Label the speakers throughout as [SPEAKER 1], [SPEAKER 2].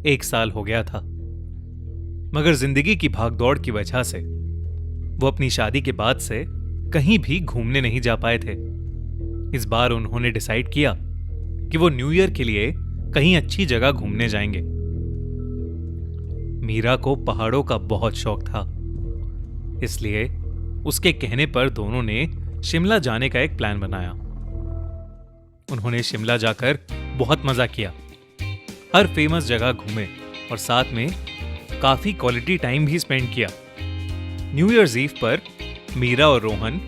[SPEAKER 1] 1 साल हो गया था, मगर जिंदगी की भागदौड़ की वजह से वो अपनी शादी के बाद से कहीं भी घूमने नहीं जा पाए थे। इस बार उन्होंने डिसाइड किया कि वो न्यू ईयर के लिए कहीं अच्छी जगह घूमने जाएंगे। मीरा को पहाड़ों का बहुत शौक था, इसलिए उसके कहने पर दोनों ने शिमला जाने का एक प्लान बनाया। उन्होंने शिमला जाकर बहुत मजा किया, हर फेमस जगह घूमे और साथ में काफी क्वालिटी टाइम भी स्पेंड किया। न्यू ईयर्स ईव पर मीरा और रोहन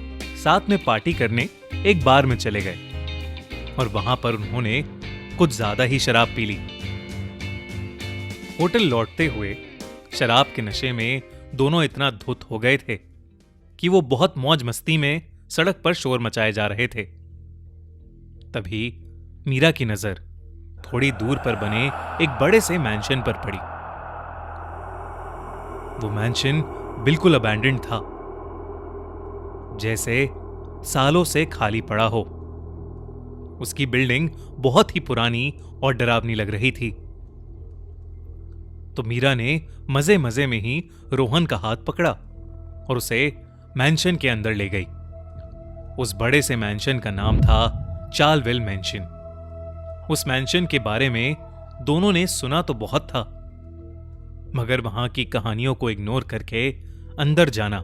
[SPEAKER 1] साथ में पार्टी करने एक बार में चले गए और वहां पर उन्होंने कुछ ज्यादा ही शराब पी ली। होटल लौटते हुए शराब के नशे में दोनों इतना धुत हो गए थे कि वो बहुत मौज मस्ती में सड़क पर शोर मचाए जा रहे थे। तभी मीरा की नजर थोड़ी दूर पर बने एक बड़े से मैंशन पर पड़ी। वो मैंशन बिल्कुल अबैंडन्ड था, जैसे सालों से खाली पड़ा हो। उसकी बिल्डिंग बहुत ही पुरानी और डरावनी लग रही थी। तो मीरा ने मजे मजे में ही रोहन का हाथ पकड़ा और उसे मैंशन के अंदर ले गई। उस बड़े से मैंशन का नाम था चार्लविल मैंशन। उस मैंशन के बारे में दोनों ने सुना तो बहुत था, मगर वहां की कहानियों को इग्नोर करके अंदर जाना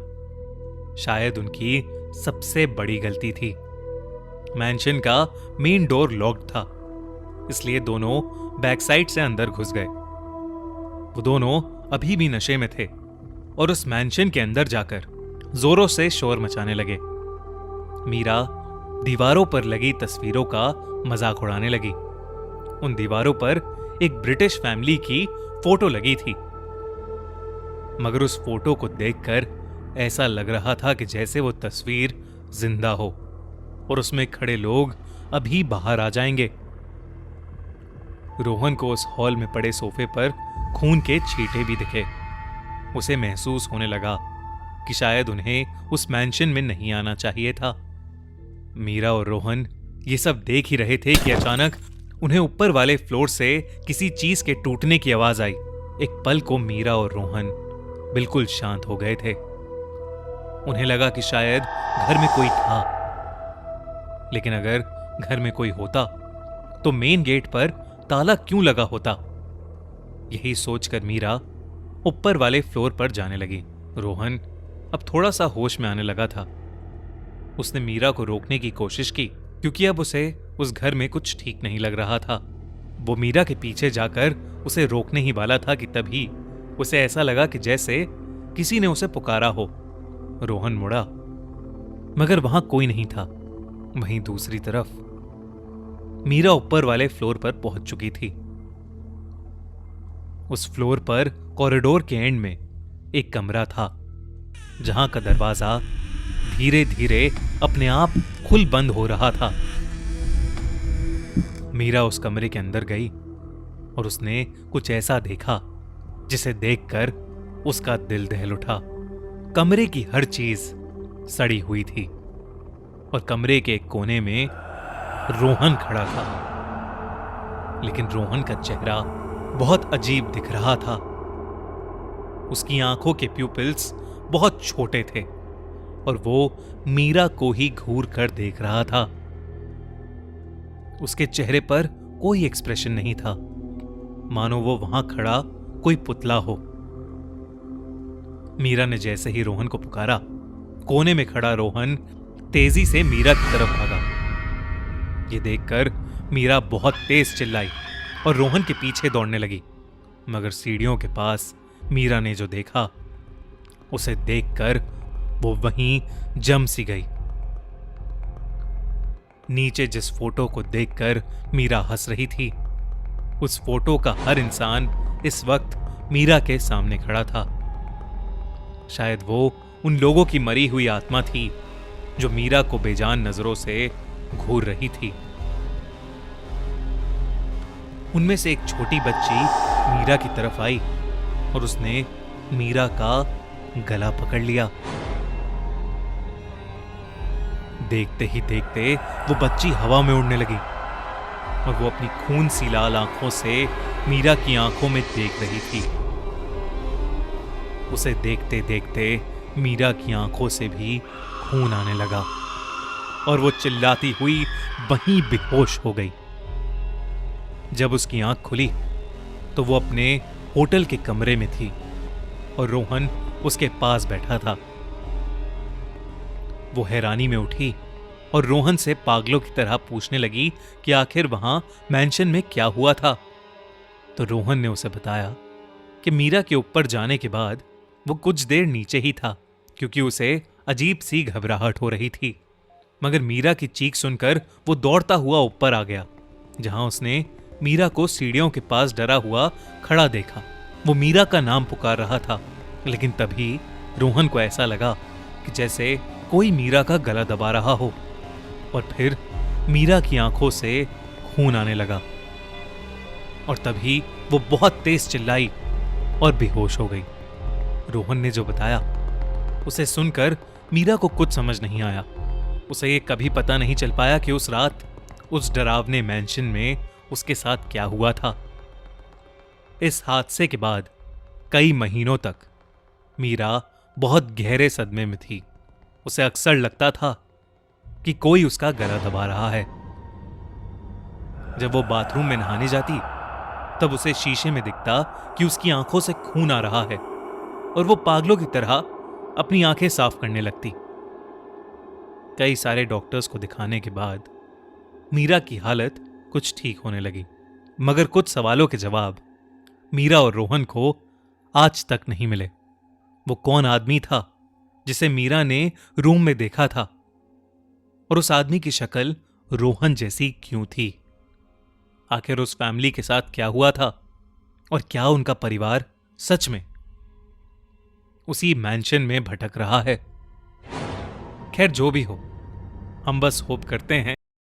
[SPEAKER 1] शायद उनकी सबसे बड़ी गलती थी। मैंशन का मेन डोर लॉक्ड था, इसलिए दोनों बैक साइड से अंदर घुस गए। वो दोनों अभी भी नशे में थे और उस मैंशन के अंदर जाकर जोरों से शोर मचाने लगे। मीरा दीवारों पर लगी तस्वीरों का मजाक उड़ाने लगी। उन दीवारों पर एक ब्रिटिश फैमिली की फोटो लगी थी, मगर उस फोटो को देखकर ऐसा लग रहा था कि जैसे वो तस्वीर जिंदा हो और उसमें खड़े लोग अभी बाहर आ जाएंगे। रोहन को उस हॉल में पड़े सोफे पर खून के छींटे भी दिखे। उसे महसूस होने लगा कि शायद उन्हें उस मैंशन में नहीं आना चाहिए था। मीरा और रोहन ये सब देख ही रहे थे कि अचानक उन्हें ऊपर वाले फ्लोर से किसी चीज के टूटने की आवाज आई। एक पल को मीरा और रोहन बिल्कुल शांत हो गए थे। उन्हें लगा कि शायद घर में कोई था, लेकिन अगर घर में कोई होता तो मेन गेट पर ताला क्यों लगा होता। यही सोचकर मीरा ऊपर वाले फ्लोर पर जाने लगी। रोहन अब थोड़ा सा होश में आने लगा था। उसने मीरा को रोकने की कोशिश की, क्योंकि अब उसे उस घर में कुछ ठीक नहीं लग रहा था। वो मीरा के पीछे जाकर उसे रोकने ही वाला था कि तभी उसे ऐसा लगा कि जैसे किसी ने उसे पुकारा हो। रोहन मुड़ा, मगर वहां कोई नहीं था। वहीं दूसरी तरफ मीरा ऊपर वाले फ्लोर पर पहुंच चुकी थी। उस फ्लोर पर कॉरिडोर के एंड में एक कमरा था, जहां का दरवाजा धीरे धीरे अपने आप खुल बंद हो रहा था। मीरा उस कमरे के अंदर गई और उसने कुछ ऐसा देखा जिसे देखकर उसका दिल दहल उठा। कमरे की हर चीज सड़ी हुई थी और कमरे के एक कोने में रोहन खड़ा था, लेकिन रोहन का चेहरा बहुत अजीब दिख रहा था। उसकी आंखों के प्यूपिल्स बहुत छोटे थे और वो मीरा को ही घूर कर देख रहा था। उसके चेहरे पर कोई एक्सप्रेशन नहीं था, मानो वो वहां खड़ा कोई पुतला हो। मीरा ने जैसे ही रोहन को पुकारा, कोने में खड़ा रोहन तेजी से मीरा की तरफ भागा। ये देखकर मीरा बहुत तेज चिल्लाई और रोहन के पीछे दौड़ने लगी, मगर सीढ़ियों के पास मीरा ने जो देखा उसे देखकर वो वहीं जम सी गई। नीचे जिस फोटो को देखकर मीरा हंस रही थी, उस फोटो का हर इंसान इस वक्त मीरा के सामने खड़ा था। शायद वो उन लोगों की मरी हुई आत्मा थी जो मीरा को बेजान नजरों से घूर रही थी। उनमें से एक छोटी बच्ची मीरा की तरफ आई और उसने मीरा का गला पकड़ लिया। देखते ही देखते वो बच्ची हवा में उड़ने लगी और वो अपनी खून सी लाल आंखों से मीरा की आंखों में देख रही थी। उसे देखते देखते मीरा की आंखों से भी खून आने लगा और वो चिल्लाती हुई वहीं बेहोश हो गई। जब उसकी आंख खुली तो वो अपने होटल के कमरे में थी और रोहन उसके पास बैठा था। वो हैरानी में उठी और रोहन से पागलों की तरह पूछने लगी कि आखिर वहां मैंशन में क्या हुआ था। तो रोहन ने उसे बताया कि मीरा के ऊपर जाने के बाद वो कुछ देर नीचे ही था क्योंकि उसे अजीब सी घबराहट हो रही थी, मगर मीरा की चीख सुनकर वो दौड़ता हुआ ऊपर आ गया, जहां उसने मीरा को सीढ़ियों के पास डरा हुआ खड़ा देखा। वो मीरा का नाम पुकार रहा था, लेकिन तभी रोहन को ऐसा लगा कि जैसे कोई मीरा का गला दबा रहा हो और फिर मीरा की आंखों से खून आने लगा और तभी वो बहुत तेज चिल्लाई और बेहोश हो गई। रोहन ने जो बताया उसे सुनकर मीरा को कुछ समझ नहीं आया। उसे ये कभी पता नहीं चल पाया कि उस रात उस डरावने मैंशन में उसके साथ क्या हुआ था। इस हादसे के बाद कई महीनों तक मीरा बहुत गहरे सदमे में थी। उसे अक्सर लगता था कि कोई उसका गला दबा रहा है। जब वो बाथरूम में नहाने जाती तब उसे शीशे में दिखता कि उसकी आंखों से खून आ रहा है और वो पागलों की तरह अपनी आंखें साफ करने लगती। कई सारे डॉक्टर्स को दिखाने के बाद मीरा की हालत कुछ ठीक होने लगी, मगर कुछ सवालों के जवाब मीरा और रोहन को आज तक नहीं मिले। वो कौन आदमी था जिसे मीरा ने रूम में देखा था और उस आदमी की शक्ल रोहन जैसी क्यों थी? आखिर उस फैमिली के साथ क्या हुआ था और क्या उनका परिवार सच में उसी मैंशन में भटक रहा है? खैर जो भी हो, हम बस होप करते हैं